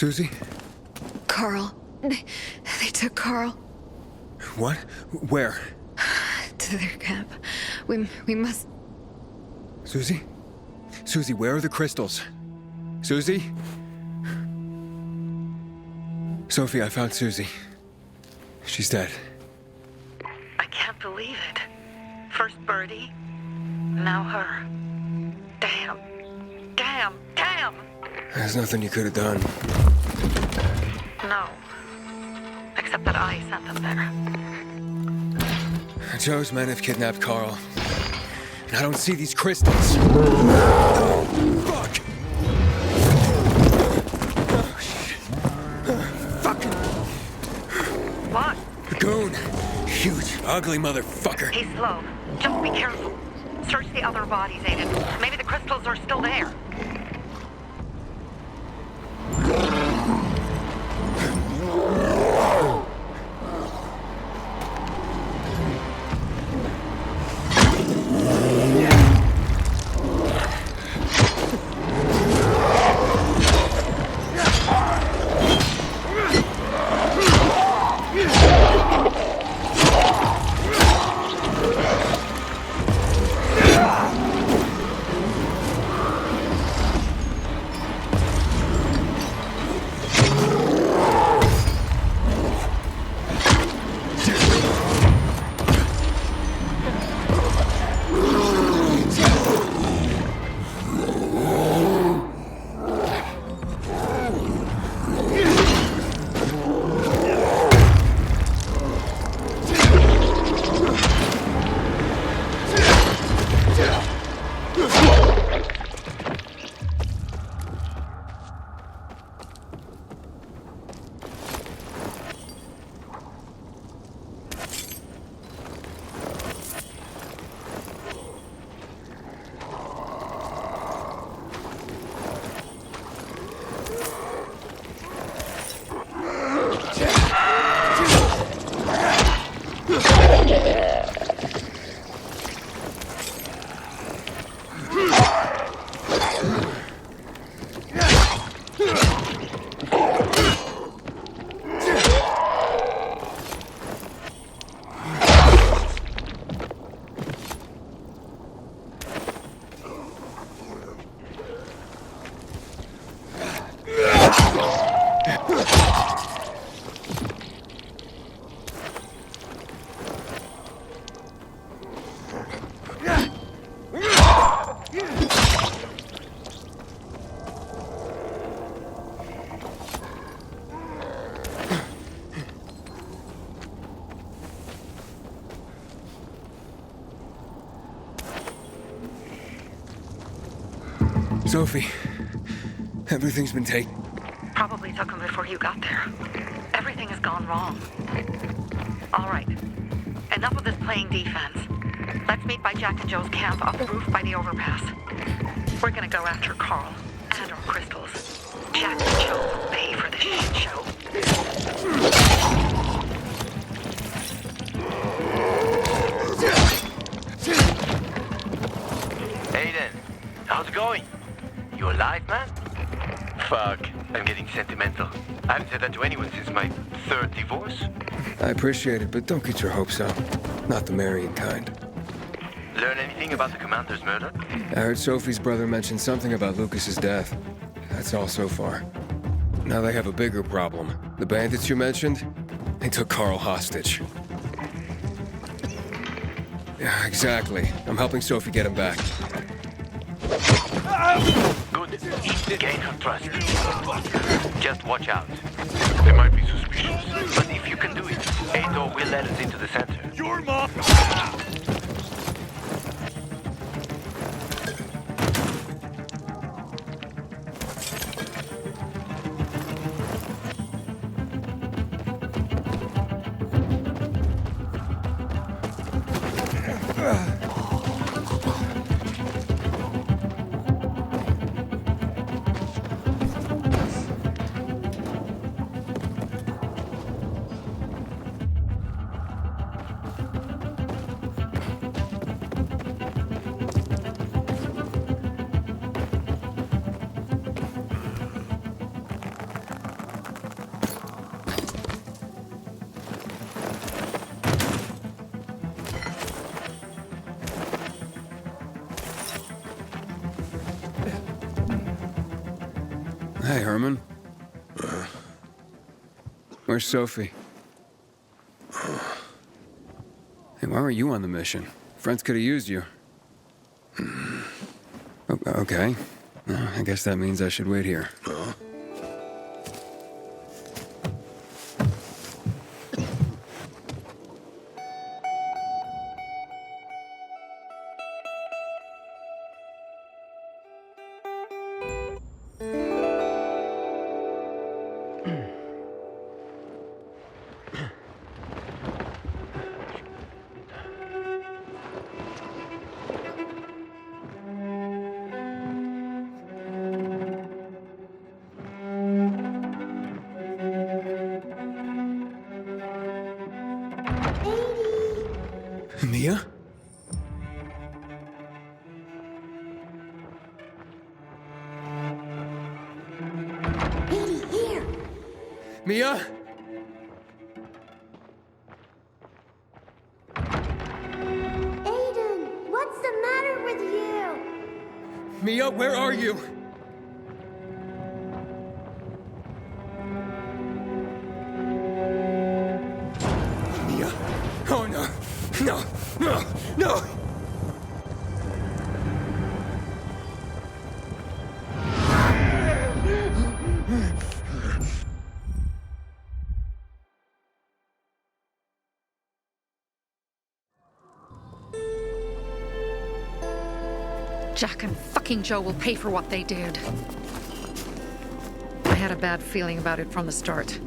Susie? Carl. They took Carl What? Where? to their camp. We must... Susie? Susie, where are the crystals? Susie? Sophie, I found Susie. She's dead. I can't believe it. First Birdie, now her. Damn. Damn. Damn! There's nothing you could have done. No. Except that I sent them there. Joe's men have kidnapped Carl. And I don't see these crystals. Oh, fuck! Oh, shit. Fucking What? goon. Huge, ugly motherfucker. He's slow. Just be careful. Search the other bodies, Aiden. Maybe the crystals are still there. Sophie, everything's been taken. Probably took them before you got there. Everything has gone wrong. All right. Enough of this playing defense. Let's meet by Jack and Joe's camp up the roof by the overpass. We're gonna go after Carl and our crystals. Jack and Joe will pay for this shit show. Aiden, how's it going? You alive, man? Fuck, I'm getting sentimental. I haven't said that to anyone since my third divorce. I appreciate it, but don't get your hopes up. Not the marrying kind. Learn anything about the commander's murder? I heard Sophie's brother mention something about Lucas's death. That's all so far. Now they have a bigger problem. The bandits you mentioned, they took Carl hostage. Yeah, exactly. I'm helping Sophie get him back. Good. Gain her trust. Just watch out. They might be suspicious. But if you can do it, Ato will let us into the center. Your mom! Herman? Where's Sophie? Hey, why were you on the mission? Friends could have used you. Okay. I guess that means I should wait here. Mia? Edie, here! Mia? Aiden, what's the matter with you? Mia, where are you? Mia? Oh no! No! No! No! Jack and fucking Joe will pay for what they did. I had a bad feeling about it from the start.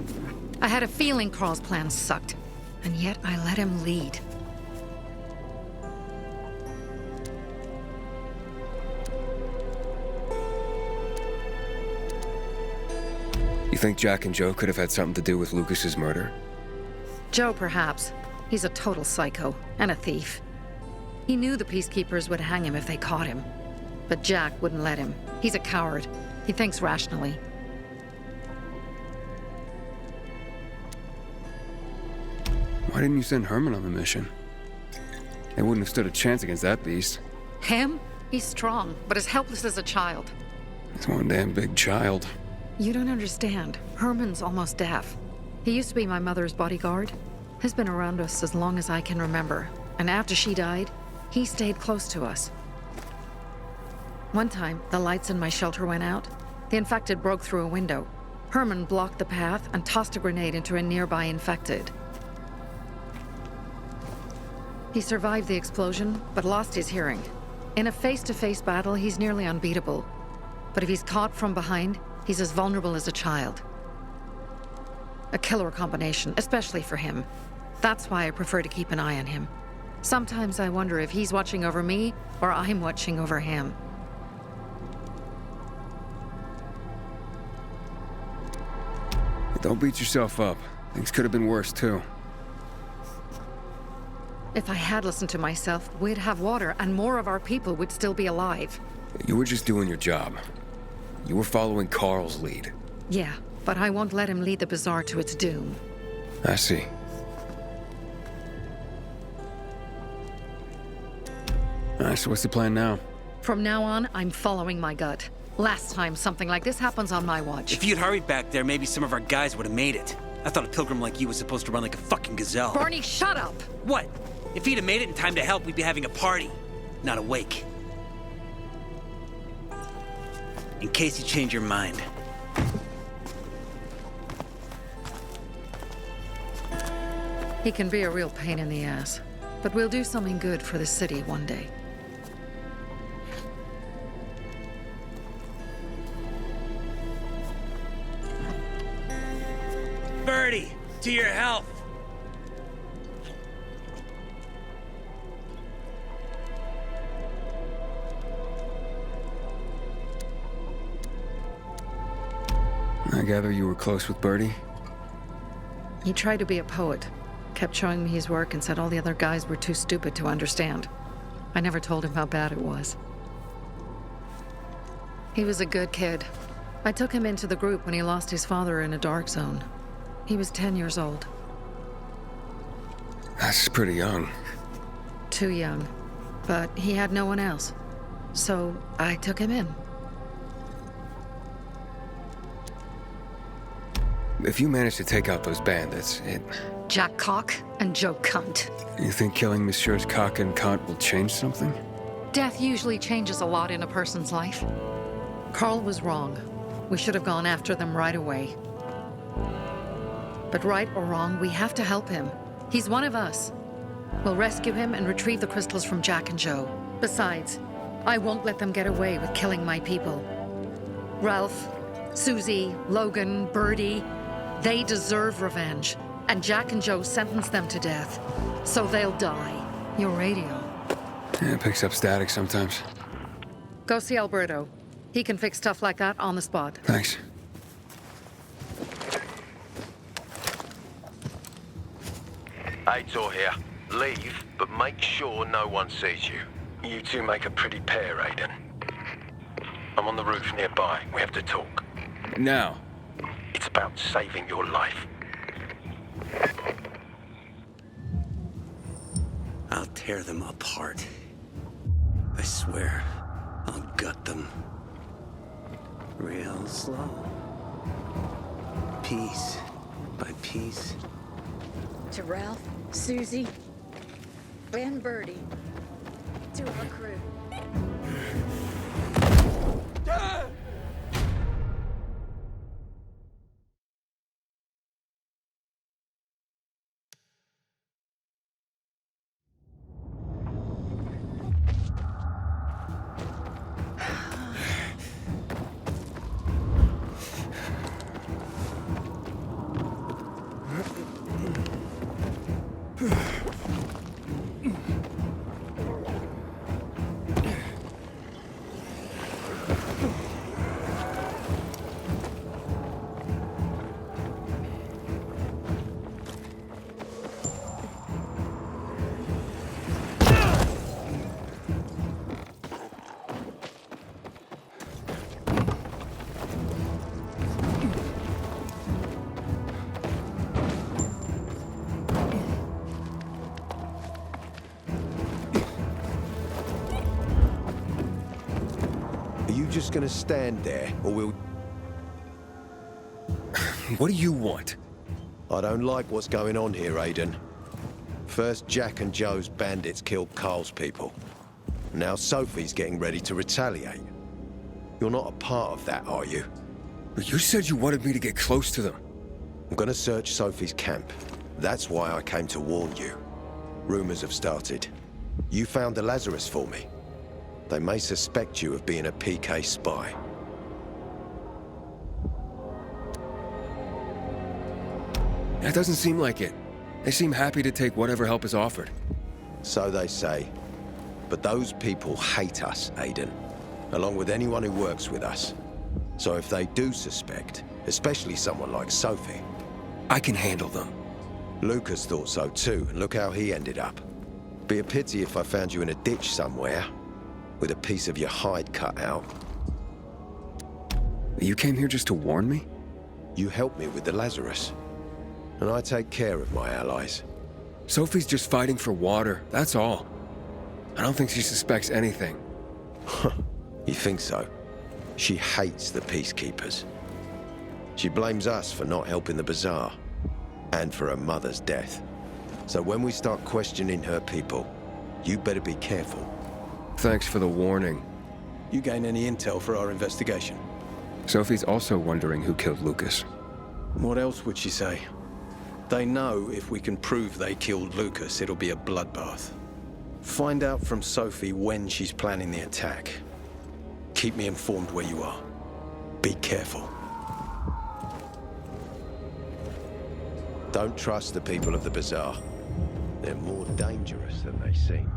I had a feeling Carl's plan sucked, and yet I let him lead. You think Jack and Joe could have had something to do with Lucas's murder? Joe, perhaps. He's a total psycho and a thief. He knew the Peacekeepers would hang him if they caught him. But Jack wouldn't let him. He's a coward. He thinks rationally. Why didn't you send Herman on the mission? They wouldn't have stood a chance against that beast. Him? He's strong, but as helpless as a child. He's one damn big child. You don't understand. Herman's almost deaf. He used to be my mother's bodyguard. He's been around us as long as I can remember. And after she died, he stayed close to us. One time, the lights in my shelter went out. The infected broke through a window. Herman blocked the path and tossed a grenade into a nearby infected. He survived the explosion, but lost his hearing. In a face-to-face battle, he's nearly unbeatable. But if he's caught from behind, he's as vulnerable as a child. A killer combination, especially for him. That's why I prefer to keep an eye on him. Sometimes I wonder if he's watching over me, or I'm watching over him. Don't beat yourself up. Things could have been worse, too. If I had listened to myself, we'd have water, and more of our people would still be alive. You were just doing your job. You were following Carl's lead. Yeah, but I won't let him lead the Bazaar to its doom. I see. Alright, so what's the plan now? From now on, I'm following my gut. Last time something like this happens on my watch. If you'd hurried back there, maybe some of our guys would have made it. I thought a pilgrim like you was supposed to run like a fucking gazelle. Barney, shut up! What? If he'd have made it in time to help, we'd be having a party, not a wake. In case you change your mind. He can be a real pain in the ass, but we'll do something good for the city one day. Birdie, to your health! I gather you were close with Birdie? He tried to be a poet, kept showing me his work and said all the other guys were too stupid to understand. I never told him how bad it was. He was a good kid. I took him into the group when he lost his father in a dark zone. He was 10 years old. That's pretty young. Too young. But he had no one else. So I took him in. If you manage to take out those bandits, Jack Cock and Joe Cunt. you think killing Messieurs Cock and Cunt will change something? Death usually changes a lot in a person's life. Carl was wrong. We should have gone after them right away. But right or wrong, we have to help him. He's one of us. We'll rescue him and retrieve the crystals from Jack and Joe. Besides, I won't let them get away with killing my people. Ralph, Susie, Logan, Birdie, they deserve revenge. And Jack and Joe sentenced them to death. So they'll die. Your radio. Yeah, it picks up static sometimes. Go see Alberto. He can fix stuff like that on the spot. Thanks. Aitor here. Leave, but make sure no one sees you. You two make a pretty pair, Aiden. I'm on the roof nearby. We have to talk. Now. It's about saving your life. I'll tear them apart. I swear, I'll gut them. Real slow. Piece by piece. To Ralph, Susie, and Birdie. To our crew. Just gonna stand there, or we'll... What do you want? I don't like what's going on here, Aiden. First, Jack and Joe's bandits killed Carl's people. Now Sophie's getting ready to retaliate. You're not a part of that, are you? But you said you wanted me to get close to them. I'm gonna search Sophie's camp. That's why I came to warn you. Rumors have started. You found the Lazarus for me. They may suspect you of being a PK spy. That doesn't seem like it. They seem happy to take whatever help is offered. So they say. But those people hate us, Aiden. Along with anyone who works with us. So if they do suspect, especially someone like Sophie... I can handle them. Lucas thought so too, and look how he ended up. Be a pity if I found you in a ditch somewhere, with a piece of your hide cut out. You came here just to warn me? You helped me with the Lazarus. And I take care of my allies. Sophie's just fighting for water, that's all. I don't think she suspects anything. You think so? She hates the Peacekeepers. She blames us for not helping the Bazaar, and for her mother's death. So when we start questioning her people, you better be careful. Thanks for the warning. You gain any intel for our investigation? Sophie's also wondering who killed Lucas. What else would she say? They know if we can prove they killed Lucas, it'll be a bloodbath. Find out from Sophie when she's planning the attack. Keep me informed where you are. Be careful. Don't trust the people of the Bazaar. They're more dangerous than they seem.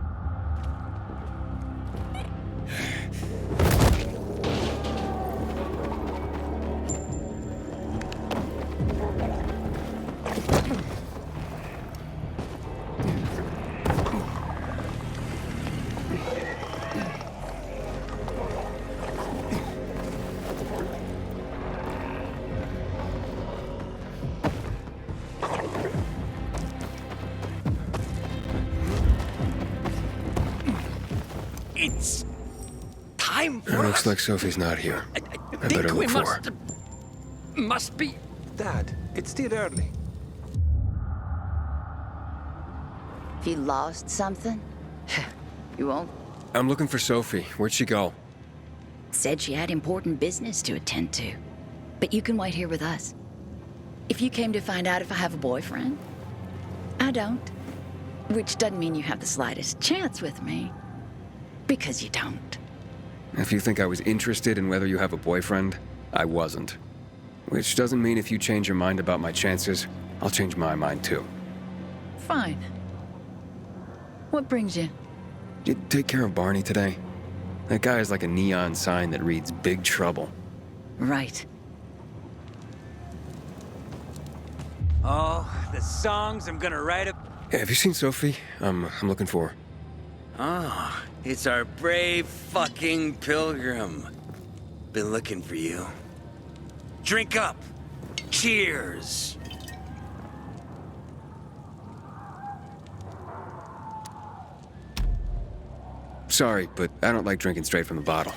It's time It for looks us. like Sophie's not here. I better think we look for her. must be. Dad, It's still early. If you lost something, you won't. I'm looking for Sophie. Where'd she go? Said she had important business to attend to. But you can wait here with us. If you came to find out if I have a boyfriend, I don't. Which doesn't mean you have the slightest chance with me. Because you don't. If you think I was interested in whether you have a boyfriend, I wasn't. Which doesn't mean if you change your mind about my chances, I'll change my mind too. Fine. What brings you? Did you take care of Barney today? That guy is like a neon sign that reads Big Trouble. Right. Oh, the songs I'm gonna write up. Hey, have you seen Sophie? I'm looking for her. Oh, it's our brave fucking pilgrim. Been looking for you. Drink up. Cheers. Sorry, but I don't like drinking straight from the bottle.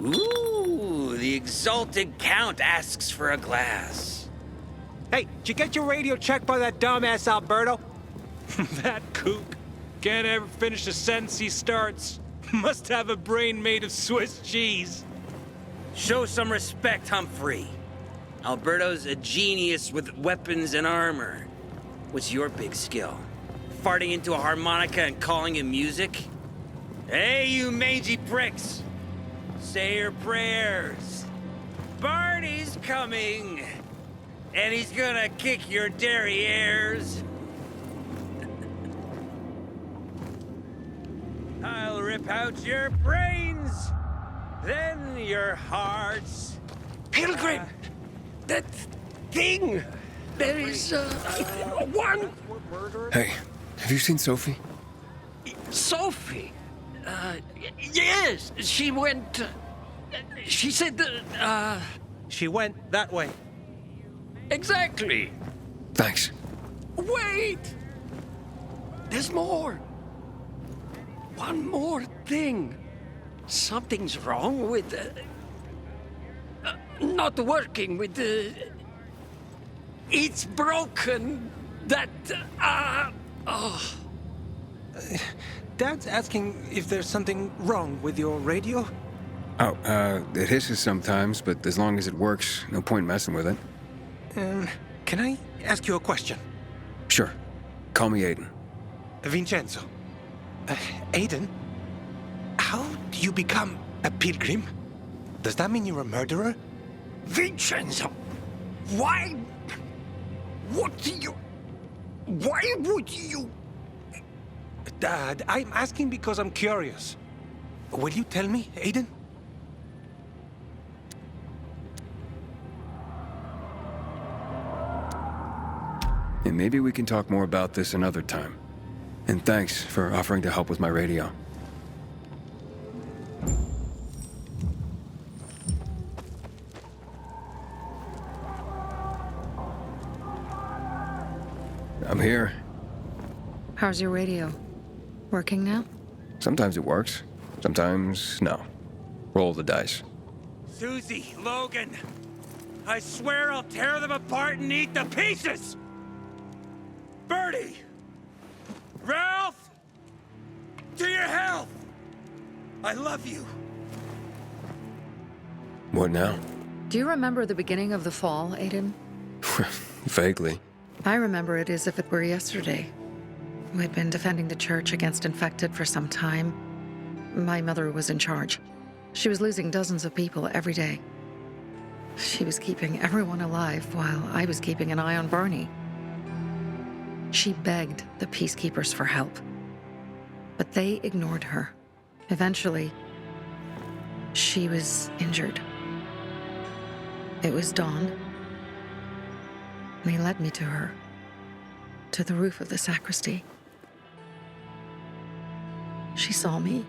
Ooh, the exalted count asks for a glass. Hey, did you get your radio checked by that dumbass Alberto? That kook. Can't ever finish a sentence he starts. Must have a brain made of Swiss cheese. Show some respect, Humphrey. Alberto's a genius with weapons and armor. What's your big skill? Farting into a harmonica and calling it music? Hey, you mangy pricks! Say your prayers. Barney's coming! And he's gonna kick your derrieres. I'll rip out your brains, then your hearts. Pilgrim! That thing! There is, one! Hey, have you seen Sophie? Sophie? Yes, she went, she said that, She went that way. Exactly. Thanks. Wait! There's more. One more thing. Something's wrong with, not working with the... It's broken. That, oh. Dad's asking if there's something wrong with your radio? Oh, it hisses sometimes, but as long as it works, no point messing with it. Can I ask you a question? Sure. Call me Aiden. Vincenzo. Aiden? How do you become a pilgrim? Does that mean you're a murderer? Vincenzo! Why? What do you... Why would you... Dad, I'm asking because I'm curious. Will you tell me, Aiden? And maybe we can talk more about this another time. And thanks for offering to help with my radio. I'm here. How's your radio? Working now? Sometimes it works. Sometimes, no. Roll the dice. Susie, Logan, I swear I'll tear them apart and eat the pieces! Bertie! Ralph! To your health! I love you. What now? Do you remember the beginning of the fall, Aiden? Vaguely. I remember it as if it were yesterday. We'd been defending the church against infected for some time. My mother was in charge. She was losing dozens of people every day. She was keeping everyone alive while I was keeping an eye on Barney. She begged the peacekeepers for help, but they ignored her. Eventually, she was injured. It was dawn, and he led me to her, to the roof of the sacristy. She saw me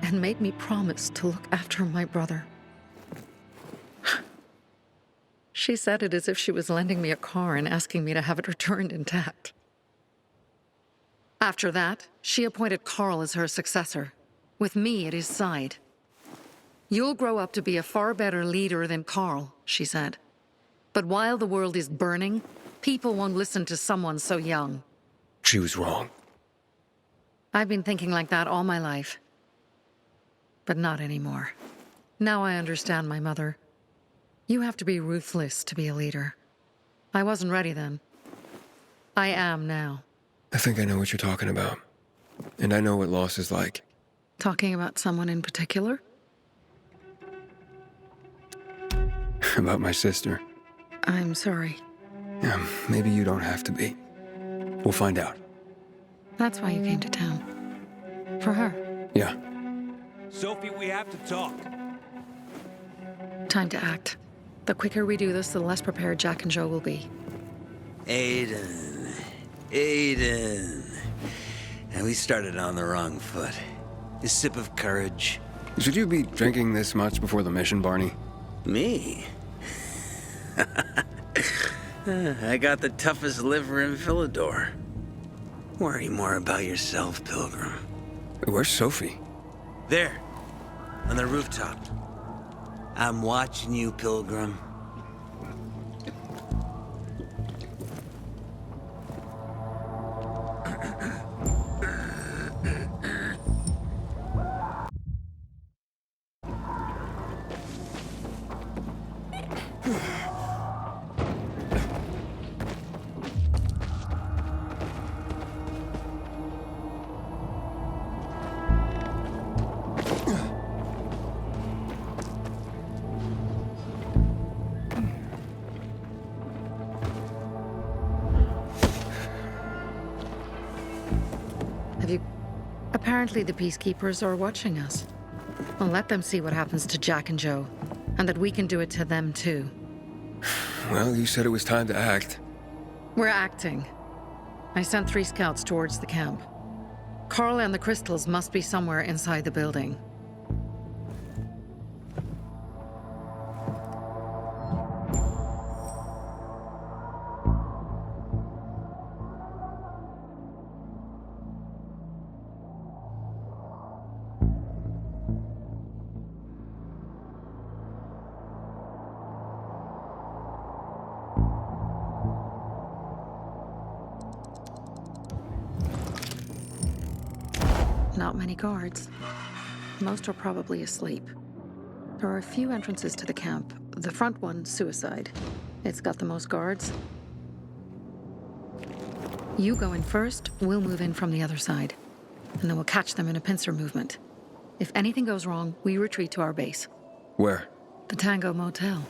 and made me promise to look after my brother. She said it as if she was lending me a car and asking me to have it returned intact. After that, she appointed Carl as her successor, with me at his side. You'll grow up to be a far better leader than Carl, she said. But while the world is burning, people won't listen to someone so young. She was wrong. I've been thinking like that all my life. But not anymore. Now I understand my mother. You have to be ruthless to be a leader. I wasn't ready then. I am now. I think I know what you're talking about. And I know what loss is like. Talking about someone in particular? About my sister. I'm sorry. Yeah, maybe you don't have to be. We'll find out. That's why you came to town. For her. Yeah. Sophie, we have to talk. Time to act. The quicker we do this, the less prepared Jack and Joe will be. Aiden. And we started on the wrong foot. A sip of courage. Should you be drinking this much before the mission, Barney? Me? I got the toughest liver in Philidor. Worry more about yourself, Pilgrim. Where's Sophie? There, on the rooftop. I'm watching you, Pilgrim. Apparently the Peacekeepers are watching us. Well, let them see what happens to Jack and Joe, and that we can do it to them too. Well, you said it was time to act. We're acting. I sent 3 scouts towards the camp. Carl and the crystals must be somewhere inside the building. Not many guards. Most are probably asleep. There are a few entrances to the camp. The front one, suicide. It's got the most guards. You go in first, we'll move in from the other side. And then we'll catch them in a pincer movement. If anything goes wrong, we retreat to our base. Where? The Tango Motel.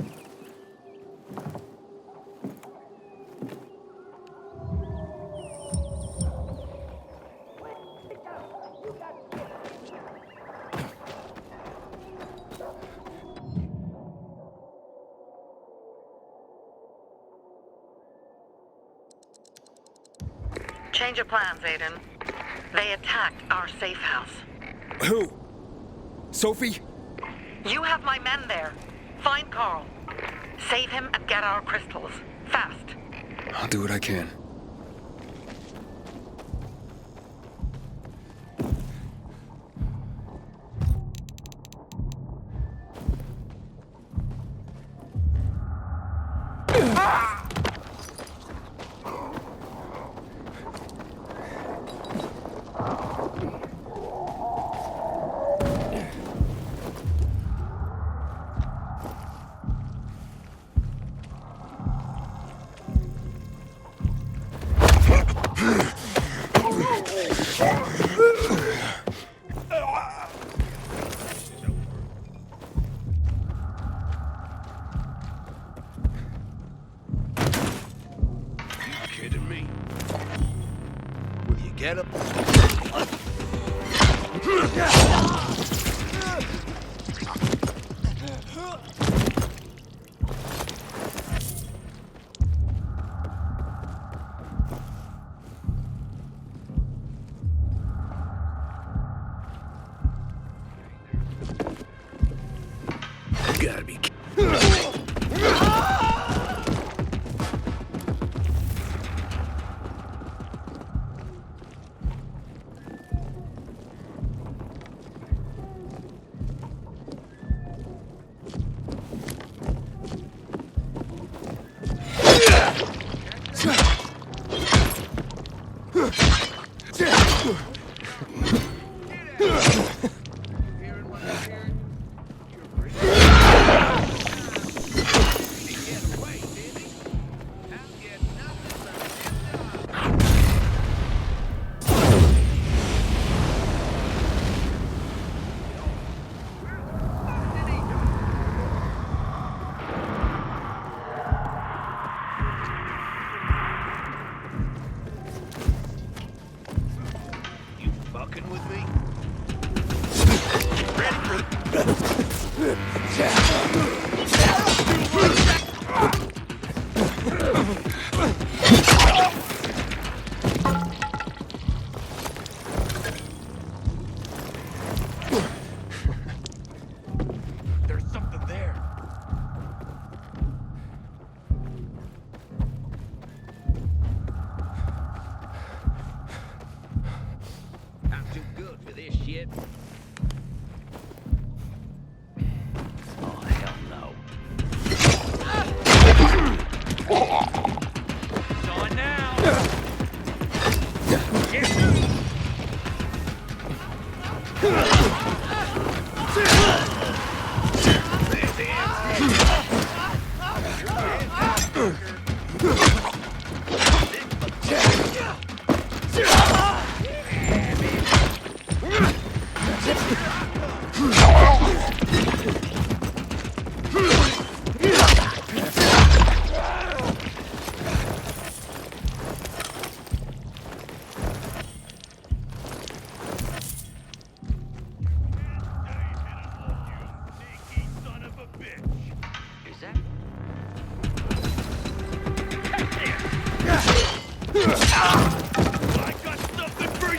Change of plans, Aiden. They attacked our safe house. Who? Sophie? You have my men there. Find Carl. Save him and get our crystals. Fast. I'll do what I can. Get him. Gotta be. fucking with me? There's something there. I'm too good for this shit. Oh, hell no. It's on now. Is that? I got something for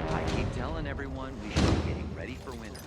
I keep telling everyone we should be getting ready for winter.